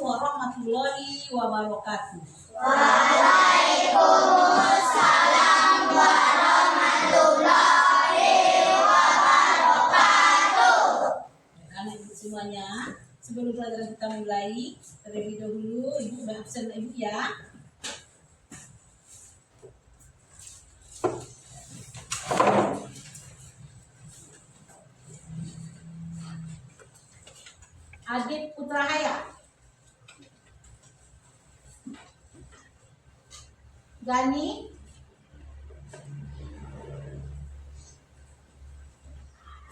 warahmatullahi wabarakatuh. Waalaikumsalam warahmatullahi wabarakatuh. Anak-anak semuanya, sebelum pelajaran kita mulai, terlebih dahulu ibu udah absen ibu ya. Adit Putrahaya, Gani,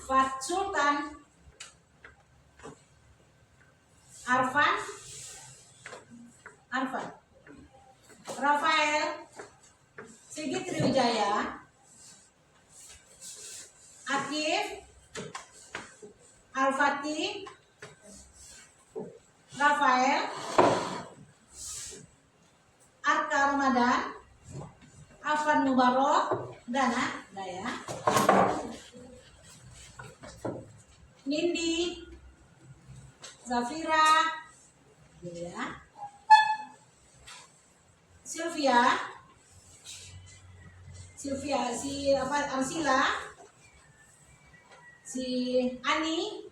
Fat Sultan, Arfan, Rafael, Sigit Triwijaya, Akif, Al-Fatih, Rafael, Arka Ramadan, Afan Mubarok, Dana, Daya, Nindi, Zafira, ya, Sylvia, Arsila, si Ani,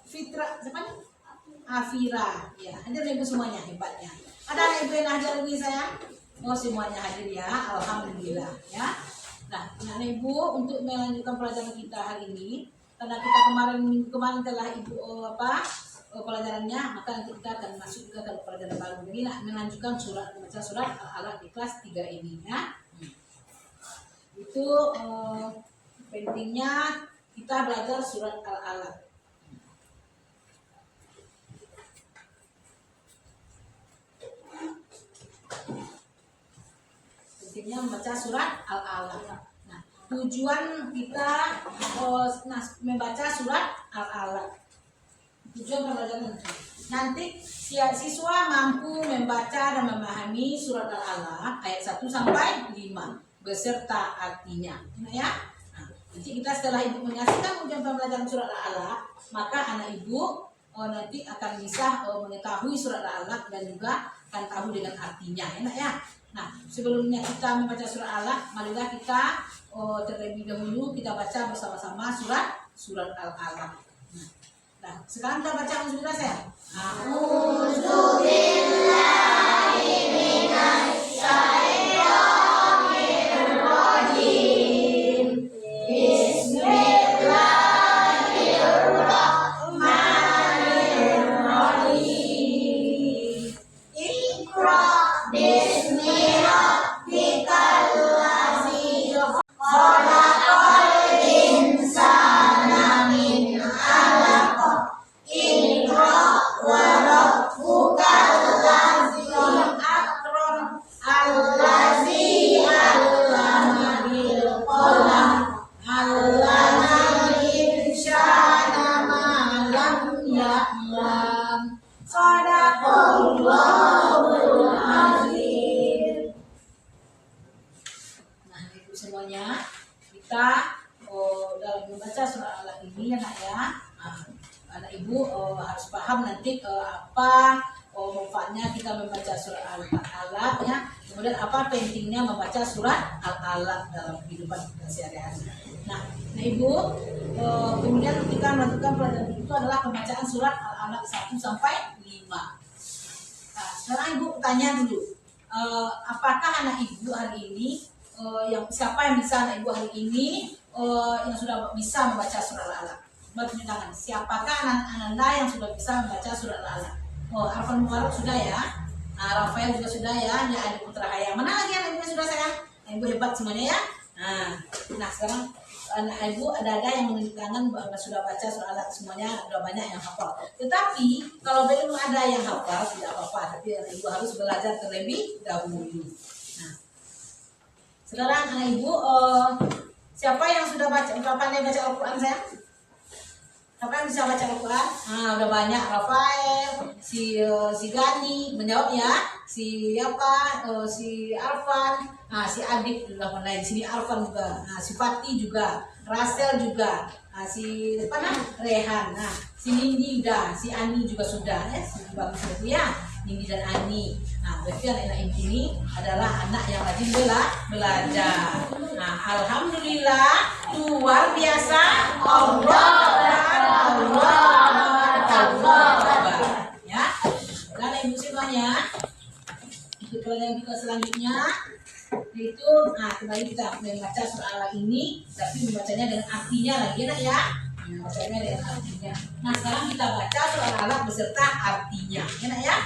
Fitra, siapa nih? Afira, ya, hadir ibu semuanya hebatnya. Ada ibu yang hadir lagi sayang? Oh semuanya hadir ya, alhamdulillah ya. Nah, ibu untuk melanjutkan pelajaran kita hari ini, karena kita minggu kemarin telah ibu pelajarannya, maka nanti kita akan masuk juga ke pelajaran baru. Jadi melanjutkan membaca surat Al-Alaq di kelas 3 ini ya. Itu pentingnya kita belajar surat Al-Alaq. Pentingnya membaca surat Al-Alaq. Nah, tujuan kita membaca surat Al-Alaq. Tujuan pembelajaran nanti siswa mampu membaca dan memahami surat Al-Alaq ayat 1 sampai 5 beserta artinya. Ya. Nah, nanti kita setelah ibu menyaksikan tujuan pembelajaran surat Al-Alaq, maka anak ibu nanti akan bisa mengetahui surat Al-Alaq dan juga akan tahu dengan artinya, enak ya. Nah, sebelumnya kita membaca surat Al-Alaq, marilah kita terlebih dahulu kita baca bersama-sama surat Al-Alaq. Nah, sekarang kita baca sudah saya. A'udzubillahi minasyaitonirrajim. Bismillahirrahmanirrahim. Iqra bismi rabbikal ladzi khalaqal insana min 'alaq. Iqra wa rabbukal ladzi akram allazi 'allama bil qalam 'allamal insana ma lam ya'lam. Shadaqallahul azim. Nah, ibu semuanya, kita dalam membaca surat Al-Alaq ini ya nak ya. Anak ibu harus paham nanti apa manfaatnya kita membaca surat Al-Alaq ya. Kemudian apa pentingnya membaca surat Al-Alaq dalam kehidupan kita sehari-hari. Nah ibu, kemudian kita melakukan pelajaran itu adalah pembacaan surat Al-Alaq 1 sampai 5. Nah, sekarang ibu tanya dulu, apakah anak ibu hari ini siapa yang bisa anak ibu hari ini yang sudah bisa membaca surat Al-Alaq? Tunjuk tangan. Siapakah anak-anak Anda yang sudah bisa membaca surat Al-Alaq? Oh, Arfan Mubarok sudah ya. Rafael juga sudah ya. Ya, Adit Putrahaya. Mana lagi anak ibu sudah sayang? Ibu hebat semuanya ya. Nah sekarang anak ibu ada yang menunjuk tangan sudah baca surat Al-Alaq semuanya, sudah banyak yang hafal. Tetapi kalau belum ada yang hafal tidak apa-apa. Tapi anak ibu harus belajar terlebih dahulu. Nah, sekarang anak ibu siapa yang sudah pandai baca Al-Quran sayang? Siapa yang bisa baca Al-Quran? Udah banyak. Rafael, si Gani menjawab ya. Si Arfan, si Adit sudah pandai. Di sini Arfan juga. Si Fatih juga, Rasel juga. si depan Rehan. Nah, si Nindi udah, si Ani juga sudah ya, bagus itu ya, Nindi dan Ani. Nah, berarti anak ibu ini adalah anak yang rajin belajar. Nah, alhamdulillah luar biasa. Allah ya. Dan ibu semuanya, untuk pelajaran kita selanjutnya itu, nah kembali kita membaca surah Al ini, tapi membacanya dengan artinya lagi nak ya. Membacanya dengan artinya. Nah sekarang kita baca surah Al beserta artinya, ya nak ya.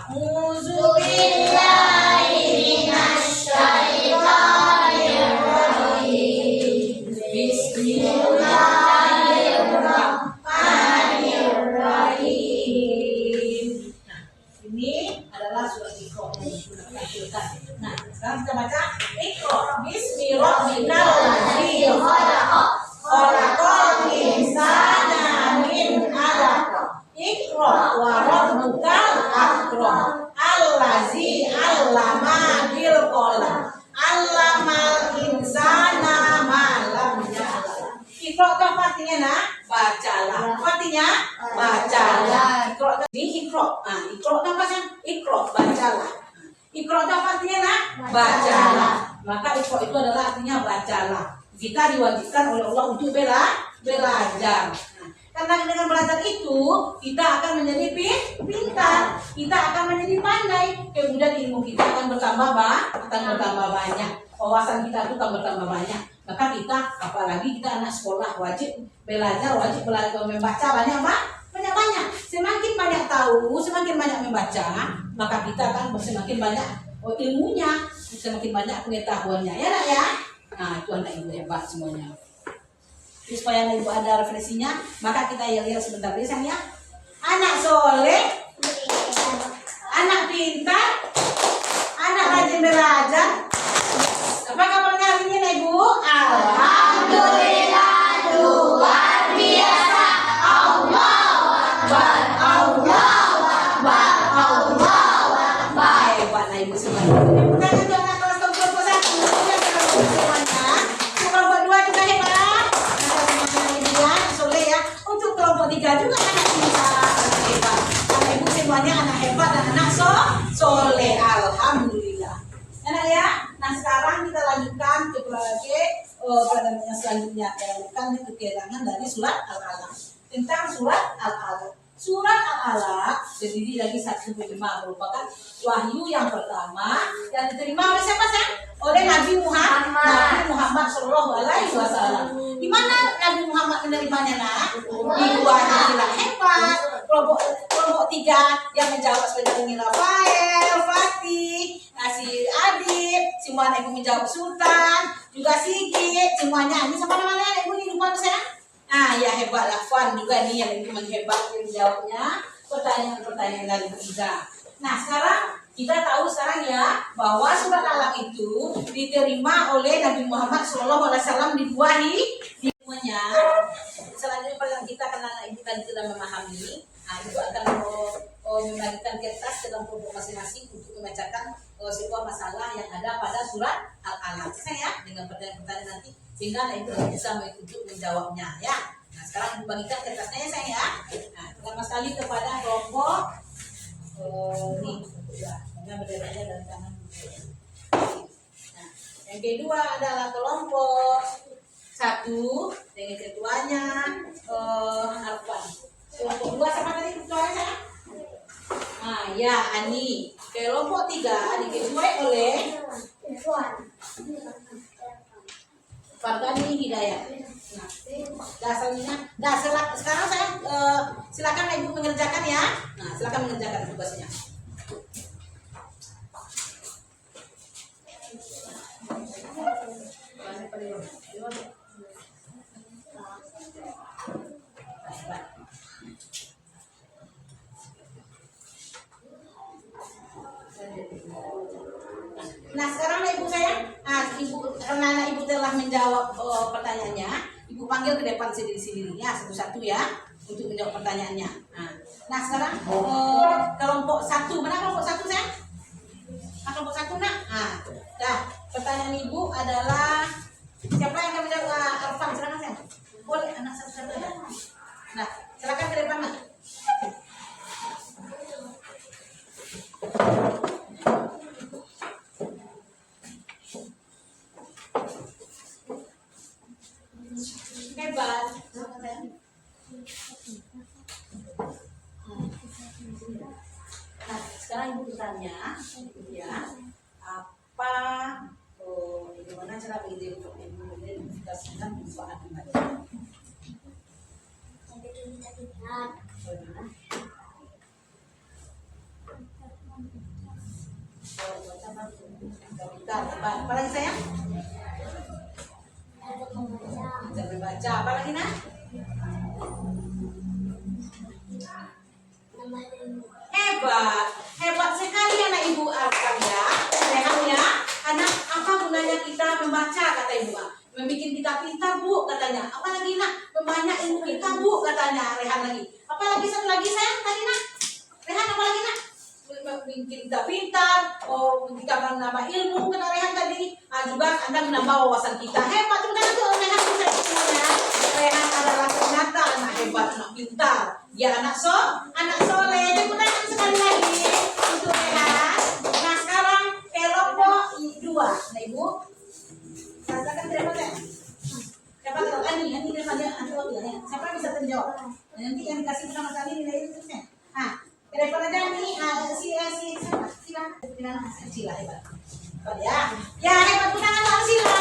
A'udzubillahi minasyaitonirrajim. Bismillahirrahmanirrahim. Nah, ini adalah surah Iqra yang digunakan. Nah, sekarang kita baca Iqra. Bismillahirrahmanirrahim. Khalaqal insana min 'alaq. Iqra wa rabbukal akram. Allazi 'allama bil qalam. 'Allamal insana ma lam ya'lam. Iqra itu apa artinya nak? Bacalah. Apa artinya? Bacalah. Iqra ini Iqra. Nah, Iqra itu apa sih? Iqra, bacalah. Iqra itu apa artinya nak? Bacalah. Maka Iqra itu adalah artinya bacalah. Kita diwajibkan oleh Allah untuk belajar. Nah, karena dengan belajar itu kita akan menjadi pintar, kita akan menjadi pandai, kemudian ilmu kita akan bertambah banyak, wawasan kita itu akan bertambah banyak. Maka kita, apalagi kita anak sekolah, wajib belajar membaca banyak. Semakin banyak tahu, semakin banyak membaca, maka kita akan semakin banyak ilmunya, semakin banyak pengetahuannya, ya nak ya. Nah itu anak ibu hebat semuanya. Jadi supaya anak ibu ada referensinya, maka kita lihat sebentar ya sayang ya. Anak soleh, anak pintar, anak rajin belajar. Apa kabarnya hari ini anak ibu? Alhamdulillah luar biasa. Allahu Akbar. Allahu Akbar. Allahu Akbar. Hebat anak ibu semuanya. Bukan itu anak kelas kelompok 1 yang semuanya. Kelompok 2 juga hebat. Soleh ya. Untuk kelompok 3 juga anak pintar, anak hebat. Anak ibu semuanya anak hebat dan anak soleh. Alhamdulillah. Enak ya. Nah sekarang kita lanjutkan ke pelajaran yang selanjutnya. Kita lanjutkan ke keterangan dari surat Al-Alaq. Tentang surat Al-Alaq. Surat Al-Alaq terdiri dari 1-5, merupakan wahyu yang pertama yang diterima oleh siapa sih? Oleh Nabi Muhammad Shallallahu Alaihi Wasallam. Di mana Nabi Muhammad menerimanya nak? Di dua yang hebat. Kelompok 3 yang menjawab sebenarnya Rafael, Fatih, si Adib, semua anak ibu menjawab Sultan, juga Sigit, semuanya. Ini siapa namanya ibu di rumah saya? Ah ya hebat lah, Fan juga nih yang itu hebat yang menjawabnya pertanyaan dari ketiga. Nah sekarang kita tahu sekarang ya bahwa surat Al-Alaq itu diterima oleh Nabi Muhammad SAW di semuanya. Selanjutnya pada kita karena ibu tadi sudah memahami, nah ibu akan membagikan kertas dalam kelompok masing-masing untuk membacakan sebuah masalah yang ada pada surat Al-Alaq ya, dengan pertanyaan-pertanyaan nanti sehingga ibu bisa untuk menjawabnya ya. Nah sekarang ibu bagikan kertasnya ya sayang ya. Nah pertama sekali kepada kelompok ini ya, karena berdarahnya dari tangan. Nah yang kedua adalah kelompok 1 dengan ketuanya Arfan. Kelompok 2 sama tadi ketuanya saya. Nah ya Ani. Kelompok 3 diketuai oleh Fardani Hidayat. Nah, sekarang saya silakan ibu mengerjakan ya. Nah, silakan mengerjakan tugasnya. Nah sekarang ibu saya, karena ibu telah menjawab pertanyaannya, ibu panggil ke depan sendiri-sendiri ya, satu-satu ya, untuk menjawab pertanyaannya. Nah sekarang kelompok 1, mana kelompok 1 saya? Kelompok 1 nak? Nah, pertanyaan ibu adalah siapa yang akan menjawab? Arfan, silakan saya. Nah, silakan ke depan, Nak. Hebat. Nah, sekarang ibu bertanya, ya, apa, bagaimana cara mengidentifikasikan manfaat ibadah? Apa lagi sayang? Bisa membaca. Apa lagi nak? Hebat, hebat sekali anak ibu Arkan ya. Rehan ya. Anak apa gunanya kita membaca kata ibu? Membikin kita pintar bu katanya. Apa lagi nak? Membanyak ilmu kita bu katanya. Rehan lagi. Apa lagi satu lagi sayang tadi nak? Rehan apa lagi nak? Bikin kita pintar, kita menambah ilmu kena Rehan tadi, juga Anda menambah wawasan kita. Hebat benar tuh Rehan bisa semuanya. Rehan adalah ternyata anak hebat, anak pintar. Dia anak soleh. Tepuk tangan sekali lagi untuk Rehan. Nah sekarang kelompok 2, nah ibu, katakan terima kasih. Siapa tahu Ani daripada siapa bisa terjawab? Nanti yang dikasih sama kami nilai itu nah. Daripada Dani, Sila hebat. Ya, ya hebat tangan Bang Sila.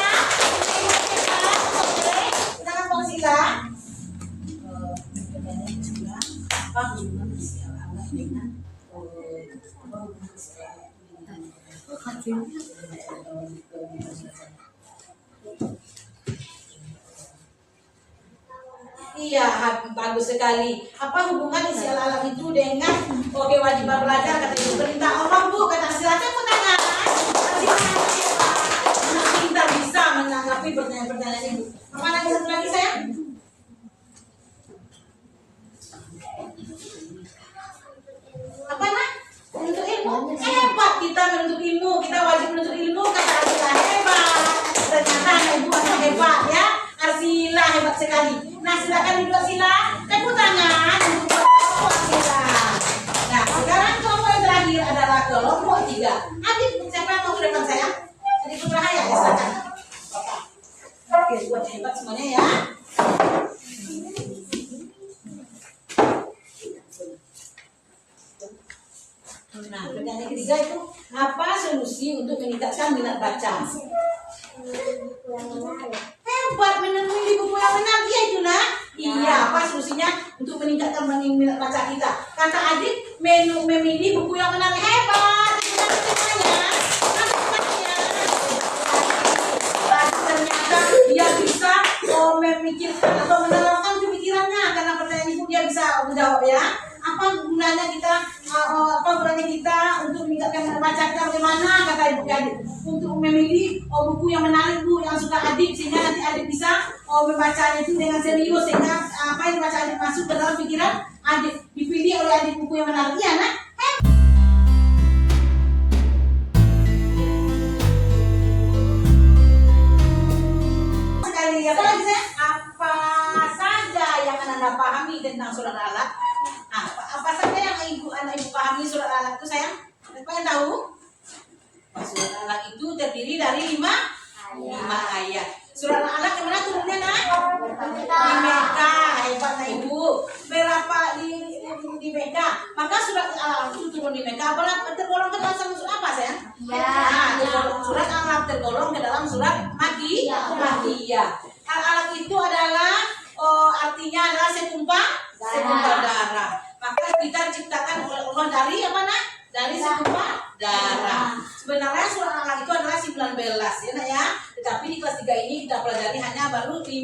Tangan Bang Sila. Apa hubungan usia anak dengan Iya, bagus sekali. Apa hubungan isi alam itu dengan kewajiban belajar kata ibu? Perintah Allah bu, kata silakan pun tangan. Anak pintar bisa menanggapi pertanyaan-pertanyaan ibu. Apa lagi satu lagi sayang? Apa nak? Menuntut ilmu? Hebat kita menuntut ilmu. Kita wajib menuntut ilmu kata Arsila hebat. Ternyata anak ibu anak hebat ya. Arsila hebat sekali. Nah silakan duduk Sila, tepuk tangan untuk kelompok Sila. Nah sekarang kelompok yang terakhir adalah kelompok 3. Adik siapa yang mau ke depan saya? Adik Putra Haya ya silakan. Oke buat hebat semuanya ya. Nah pertanyaan ketiga itu apa solusi untuk meningkatkan minat baca? Hebat menemui buku yang benar dia itu nak. Iya apa solusinya untuk meningkatkan minat baca kita? Kata adik memilih buku yang benar. Hebat ternyata dia bisa memikirkan atau menerapkan pemikirannya karena pertanyaan ibu dia bisa menjawab ya. Apa gunanya kita untuk meningkatkan minat baca kita bagaimana kata ibu adik untuk memilih buku yang menarik bu yang suka adik sehingga nanti adik bisa membacanya itu dengan serius sehingga apa yang dibaca adik masuk ke dalam pikiran adik dipilih oleh adik buku yang menarik ya nak. Sekali apa lagi saya? Apa saja yang anda pahami tentang surat Al-Alaq? Apa saja yang anak ibu pahami surat Al-Alaq itu sayang? Siapa yang tahu? Surat Al-Alaq itu terdiri dari 5 ayat. Surat Al-Alaq yang mana turunnya nak? Di Mekah. Hebat nak ibu. Berapa di Mekah? Maka surat Al-Alaq itu turun di Mekah. Tergolong ke dalam surat apa sayang? Ya. Surat Al-Alaq tergolong ke dalam surat Makkiyah. Al-Alaq itu adalah artinya adalah segumpal darah. Maka kita ciptakan oleh Allah dari apa nak? Dari segumpal darah. Sebenarnya surat Al-Alaq itu adalah 19 ya nak ya. Tetapi di kelas 3 ini kita pelajari hanya baru 5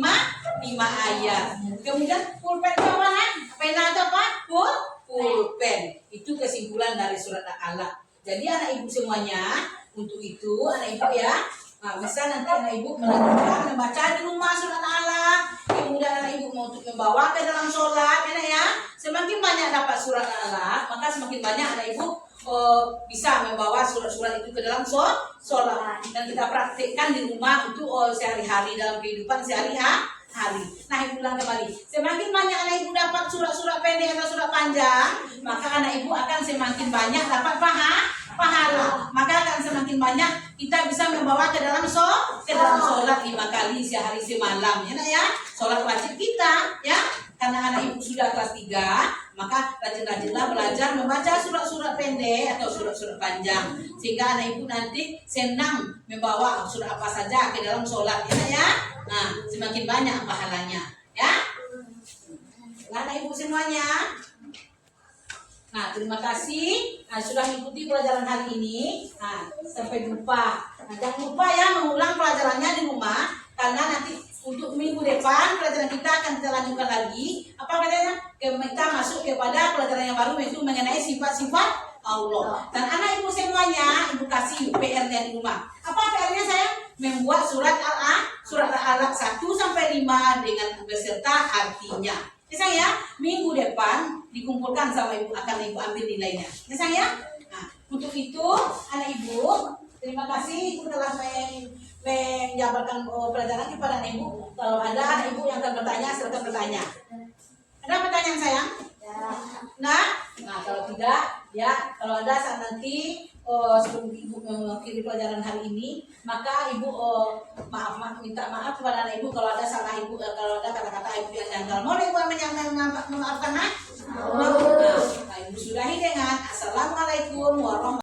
ayat. Kemudian pulpen itu apa nak? Pena itu apa? Pulpen. Itu kesimpulan dari surat Al-Alaq. Jadi anak ibu semuanya untuk itu anak ibu ya. Nah, bisa nanti anak ibu menentukan membaca di rumah surat Al-Alaq. Kemudian anak ibu mau untuk membawa ke dalam sholat ya. Semakin banyak dapat surat Al-Alaq, maka semakin banyak anak ibu bisa membawa surat-surat itu ke dalam sholat. Dan kita praktikkan di rumah untuk sehari-hari dalam kehidupan hari. Nah, ibu ulang kembali. Semakin banyak anak ibu dapat surat-surat pendek atau surat panjang, maka anak ibu akan semakin banyak dapat pahala. Maka akan semakin banyak kita bisa membawa ke dalam sholat 5 kali sehari semalam, ya nak ya. Sholat wajib kita, ya. Karena anak ibu sudah kelas 3, maka rajin-rajinlah belajar membaca surat-surat pendek atau surat-surat panjang, sehingga anak ibu nanti senang membawa surat apa saja ke dalam sholat, ya nak ya. Nah, semakin banyak pahalanya, ya. Anak ibu semuanya. Nah, terima kasih. Nah, sudah mengikuti pelajaran hari ini. Nah, sampai jumpa. Nah, jangan lupa ya mengulang pelajarannya di rumah, karena nanti untuk minggu depan pelajaran kita akan kita lanjutkan lagi. Apa katanya? Kita masuk kepada pelajaran yang baru, yaitu mengenai sifat-sifat Allah. Dan anak ibu semuanya, ibu kasih PR-nya di rumah. Apa PR-nya saya? Membuat surat Al-Alaq 1-5 dengan beserta artinya. Ya saya, minggu depan dikumpulkan sama ibu, akan ibu ambil nilainya. Ya saya. Nah, untuk itu anak ibu, terima kasih ibu telah menjabarkan pelajaran kepada anak ibu. Kalau ada anak ibu yang akan bertanya, silakan bertanya. Ada pertanyaan sayang? Ya. Nah, kalau tidak, ya kalau ada saat nanti sebelum ibu mengakhiri pelajaran hari ini, maka ibu minta maaf kepada anak ibu kalau ada salah ibu, kalau ada kata-kata ibu yang janggal. Mau ibu memaafkan nak? Nah, ibu sudahi deh.